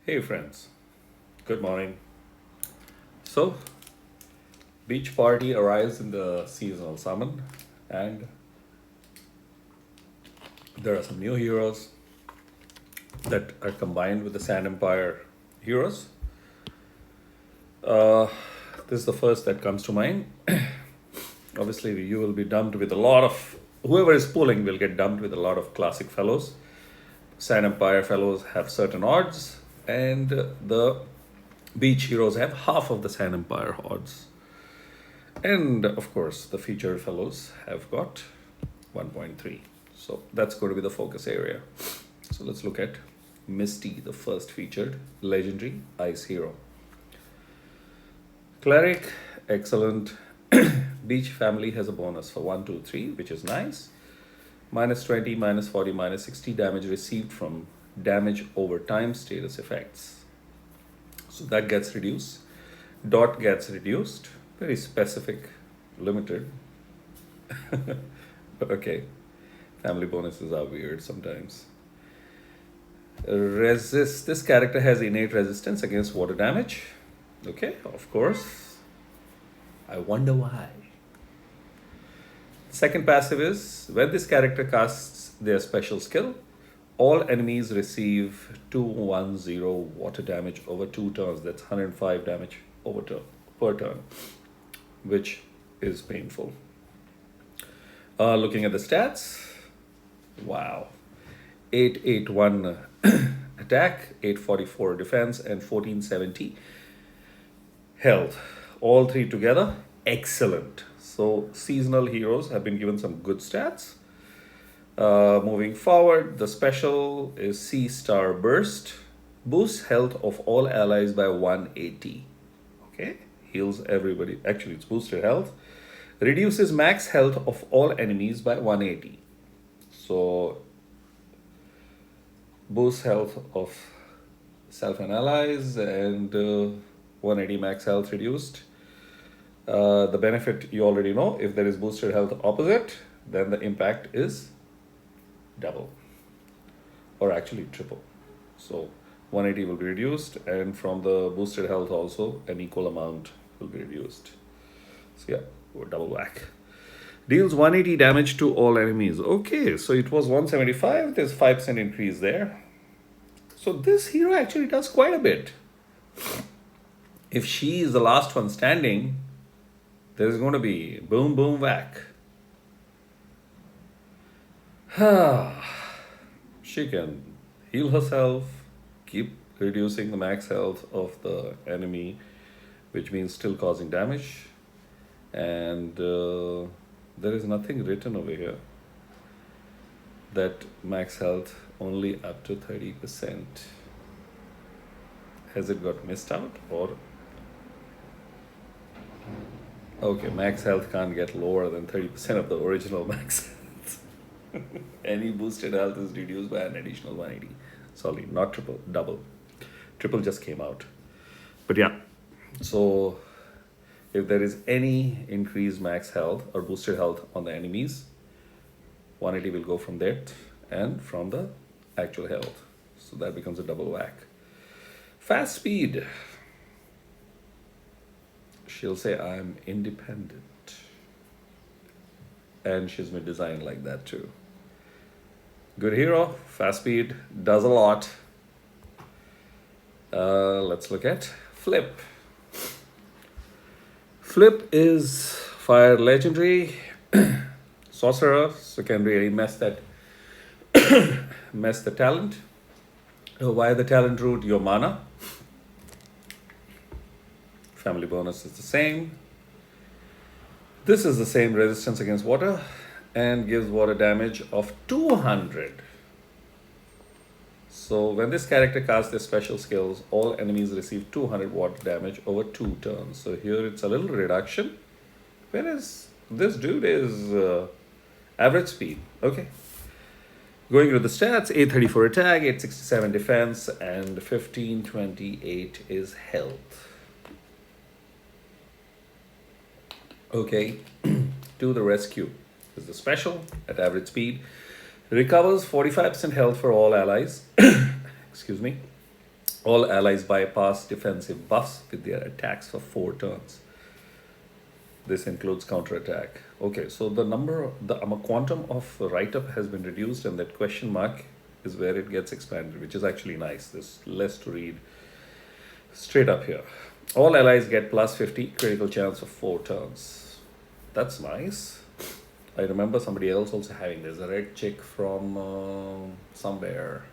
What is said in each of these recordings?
Hey friends, good morning. So, beach party arrives in the seasonal summon, and there are some new heroes that are combined with the Sand Empire heroes. Uh, this is the first that comes to mind. Obviously, you will be dumped with a lot of whoever is pulling will get dumped with a lot of classic fellows. Sand Empire fellows have certain odds, and the beach heroes have half of the Sand Empire odds. And of course, the featured fellows have got 1.3. So that's going to be the focus area. So let's look at Misty, the first featured legendary ice hero. Cleric, excellent. Beach family has a bonus for 1, 2, 3, which is nice. Minus 20, minus 40, minus 60 damage received from damage over time status effects. So that gets reduced. Dot gets reduced. Very specific, limited. But okay, family bonuses are weird sometimes. Resist. This character has innate resistance against water damage. Okay, of course. I wonder why. Second passive is when this character casts their special skill, all enemies receive 210 water damage over 2 turns. That's 105 damage per turn, which is painful. Looking at the stats, wow. 881 attack, 844 defense, and 1470 health. All three together, excellent. So, seasonal heroes have been given some good stats. Moving forward, the special is C Star Burst. Boosts health of all allies by 180. Okay, heals everybody. Actually, it's boosted health. Reduces max health of all enemies by 180. So, boosts health of self and allies, and 180 max health reduced. The benefit you already know. If there is boosted health opposite, then the impact is double, or actually triple. So 180 will be reduced, and from the boosted health also an equal amount will be reduced. So yeah, we're double whack. Deals 180 damage to all enemies. Okay, so it was 175. There's 5% increase there. So this hero actually does quite a bit. If she is the last one standing, there's going to be boom, boom, whack. She can heal herself, keep reducing the max health of the enemy, which means still causing damage. And there is nothing written over here that max health only up to 30%. Has it got missed out, or okay, max health can't get lower than 30% of the original max health. Any boosted health is reduced by an additional 180. Sorry, not triple, double. Triple just came out. But yeah, so if there is any increased max health or boosted health on the enemies, 180 will go from that and from the actual health. So that becomes a double whack. Fast speed. She'll say, I'm independent. And she's been designed like that too. Good hero, fast speed, does a lot. Let's look at Flip. Flip is fire legendary, sorcerer, so can really mess the talent. Via the talent route, your mana. Family bonus is the same. This is the same resistance against water and gives water damage of 200. So when this character casts their special skills, all enemies receive 200 water damage over 2 turns. So here it's a little reduction. Whereas this dude is average speed. Okay. Going to the stats, 834 attack, 867 defense, and 1528 is health. Okay, to the rescue is the special at average speed. Recovers 45% health for all allies. Excuse me. All allies bypass defensive buffs with their attacks for 4 turns. This includes counterattack. Okay, so the number, the quantum of write-up has been reduced, and that question mark is where it gets expanded, which is actually nice. There's less to read straight up here. All allies get plus 50 critical chance of 4 turns. That's nice. I remember somebody else also having this. A red chick from somewhere.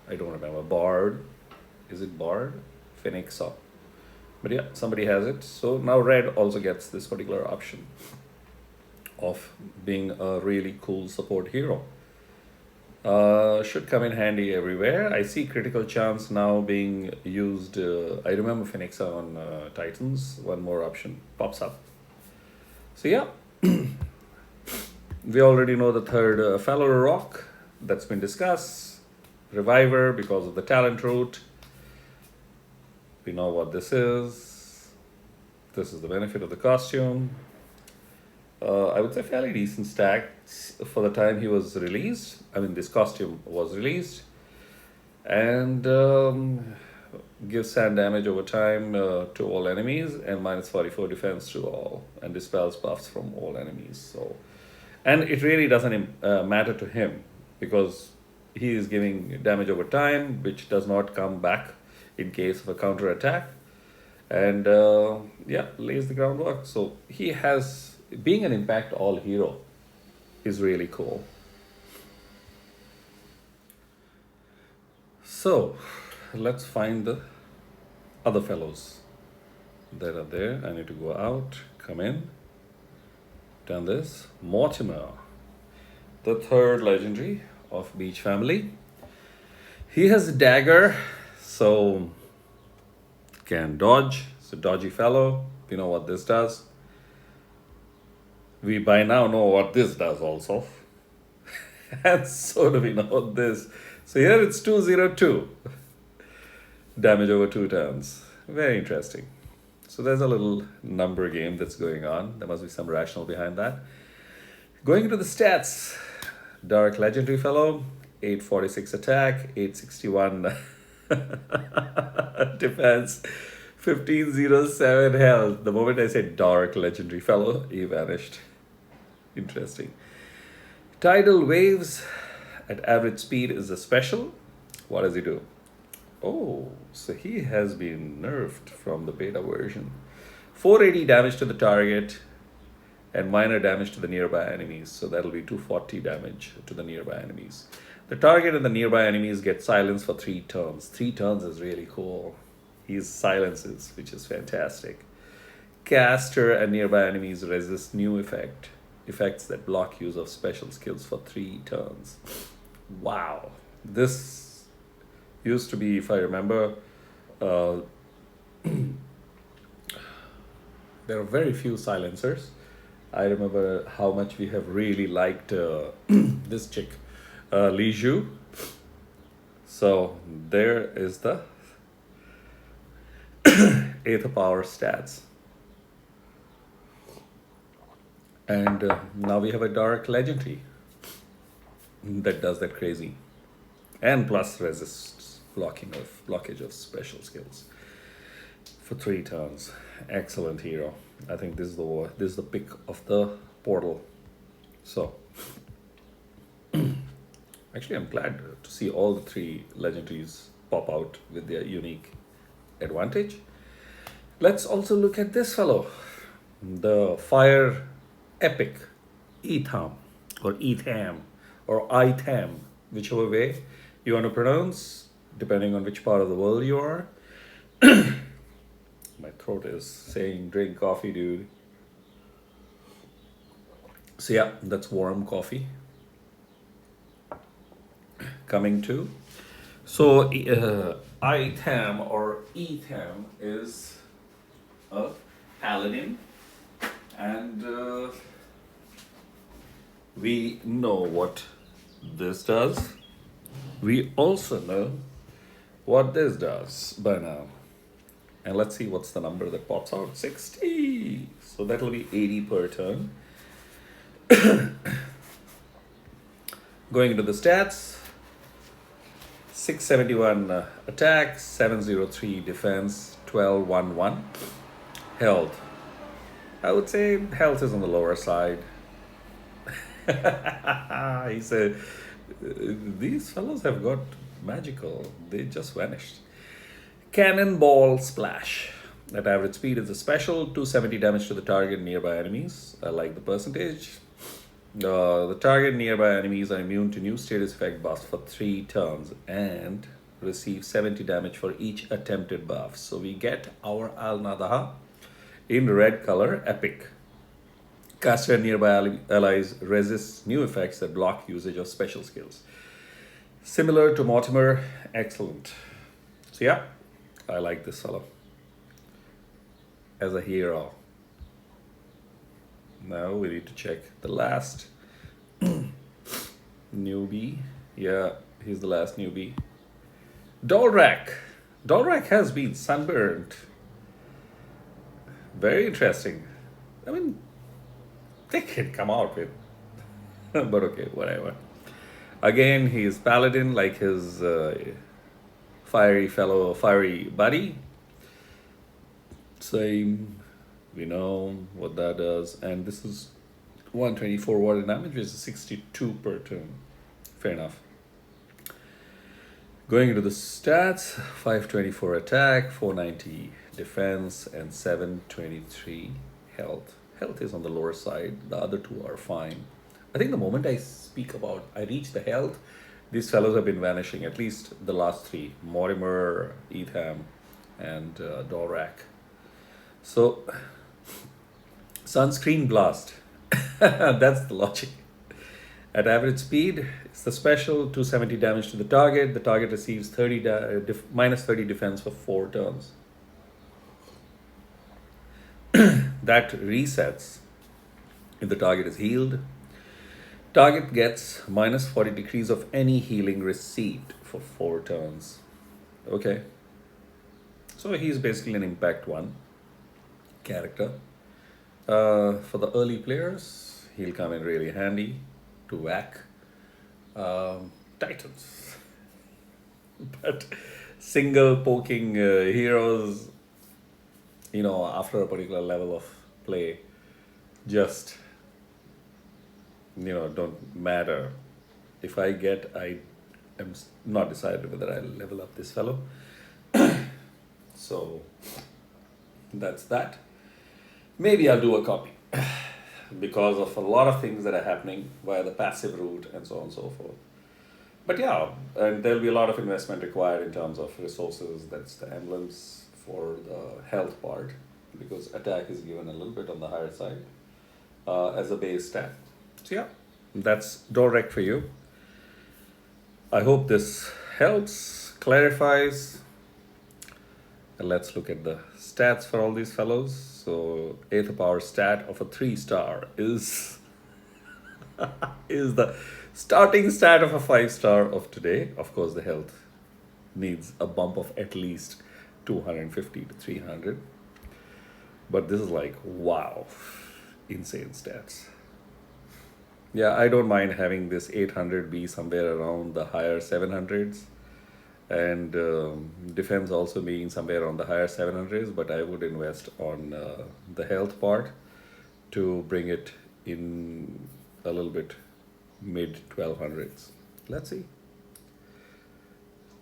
I don't remember. Bard. Is it Bard? Phoenix up. But yeah, somebody has it. So now red also gets this particular option of being a really cool support hero. Should come in handy everywhere. I see critical chance now being used. I remember Phoenix on Titans. One more option pops up. So yeah, we already know the third fellow rock that's been discussed. Reviver because of the talent route. We know what this is. This is the benefit of the costume. I would say fairly decent stats for the time he was released. I mean, this costume was released. And gives sand damage over time to all enemies and minus 44 defense to all. And dispels buffs from all enemies. So, and it really doesn't matter to him because he is giving damage over time, which does not come back in case of a counter attack. And yeah, lays the groundwork. So he has, being an impact all hero is really cool. So let's find the other fellows that are there. I need to go out, come in, done this. Mortimer, the third legendary of Beach family. He has a dagger, so can dodge. It's a dodgy fellow. We know what this does. We by now know what this does also. And so do we know this. So here it's 202. Damage over 2 turns. Very interesting. So there's a little number game that's going on. There must be some rationale behind that. Going into the stats. Dorak legendary fellow. 846 attack. 861 defense. 1507 health. The moment I said Dorak legendary fellow, he vanished. Interesting. Tidal waves at average speed is a special. What does he do? Oh, so he has been nerfed from the beta version. 480 damage to the target and minor damage to the nearby enemies. So that'll be 240 damage to the nearby enemies. The target and the nearby enemies get silence for 3 turns. 3 turns is really cool. He silences, which is fantastic. Caster and nearby enemies resist new effects that block use of special skills for 3 turns. Wow. This used to be, if I remember, there are very few silencers. I remember how much we have really liked this chick, Li Zhu. So there is the Etham power stats. And now we have a Dorak legendary that does that crazy. And plus resists blockage of special skills for 3 turns. Excellent hero. I think this is the pick of the portal. So actually I'm glad to see all the 3 legendaries pop out with their unique advantage. Let's also look at this fellow, the fire epic Itham or Etham or Itham, whichever way you want to pronounce, depending on which part of the world you are. My throat is saying drink coffee, dude. So yeah, that's warm coffee coming too. So Itham or Etham is a paladin, and we know what this does. We also know what this does by now. And let's see what's the number that pops out. 60. So that'll be 80 per turn. Going into the stats. 671 attack, 703 defense, 1211 health. I would say health is on the lower side. He said, these fellows have got magical. They just vanished. Cannonball Splash. At average speed is a special, 270 damage to the target nearby enemies. I like the percentage. The target nearby enemies are immune to new status effect buffs for 3 turns and receive 70 damage for each attempted buff. So we get our Al-Nadaha in red color, epic. Caster and nearby allies resist new effects that block usage of special skills. Similar to Mortimer, excellent. So yeah, I like this fellow as a hero. Now we need to check the last newbie. Yeah, he's the last newbie. Dolrak. Dolrak has been sunburned. Very interesting. I mean, they can come out with, but okay, whatever. Again, he is paladin like his fiery buddy. Same, we know what that does, and this is 124 water damage, which is 62 per turn. Fair enough. Going into the stats, 524 attack, 490 defense, and 723 health. Health is on the lower side. The other two are fine. I think the moment I reach the health, these fellows have been vanishing, at least the last 3. Mortimer, Etham, and Dorak. So, Sunscreen Blast. That's the logic. At average speed, it's the special, 270 damage to the target. The target receives minus 30 defense for 4 turns. That resets if the target is healed. Target gets minus 40 degrees of any healing received for 4 turns. Okay. So he's basically an impact 1 character. For the early players, he'll come in really handy to whack Titans. But single poking heroes, you know, after a particular level of play, just, you know, don't matter. If I am not decided whether I'll level up this fellow. So that's that. Maybe I'll do a copy because of a lot of things that are happening via the passive route and so on and so forth. But yeah, and there'll be a lot of investment required in terms of resources. That's the emblems for the health part, because attack is given a little bit on the higher side as a base stat. So yeah, that's direct for you. I hope this helps, clarifies. And let's look at the stats for all these fellows. So 8th power stat of a 3-star is is the starting stat of a 5-star of today. Of course, the health needs a bump of at least 250 to 300. But this is like, wow, insane stats. Yeah, I don't mind having this 800 be somewhere around the higher 700s. And defense also being somewhere on the higher 700s, but I would invest on the health part to bring it in a little bit mid 1200s. Let's see.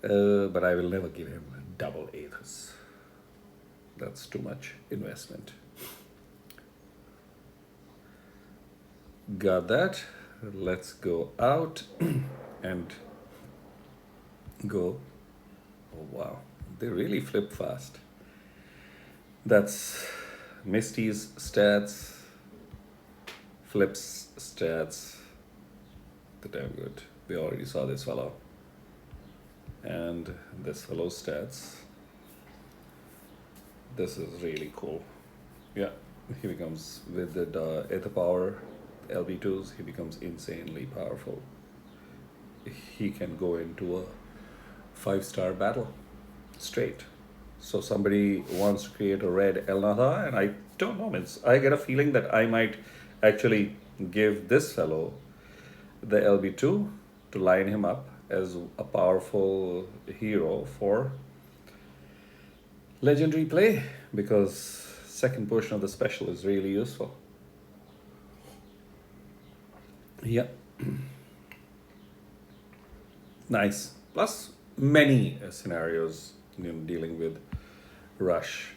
But I will never give him double Aethas. That's too much investment. Got that. Let's go out and go. Oh wow, they really flip fast. That's Misty's stats, Flip's stats. They're damn good. We already saw this fellow. And this fellow's stats. This is really cool. Yeah, he becomes, with the Ether power, LB2s, he becomes insanely powerful. He can go into a 5-star battle straight. So somebody wants to create a red Elnatha, and I don't know, I get a feeling that I might actually give this fellow the LB2 to line him up as a powerful hero for legendary play, because second portion of the special is really useful. Yeah, nice. Plus many scenarios, dealing with rush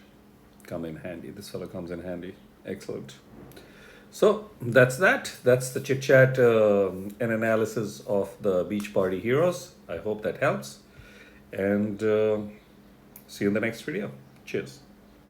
come in handy. This fellow comes in handy. Excellent. So that's that. That's the chit chat and analysis of the beach party heroes. I hope that helps. And see you in the next video. Cheers.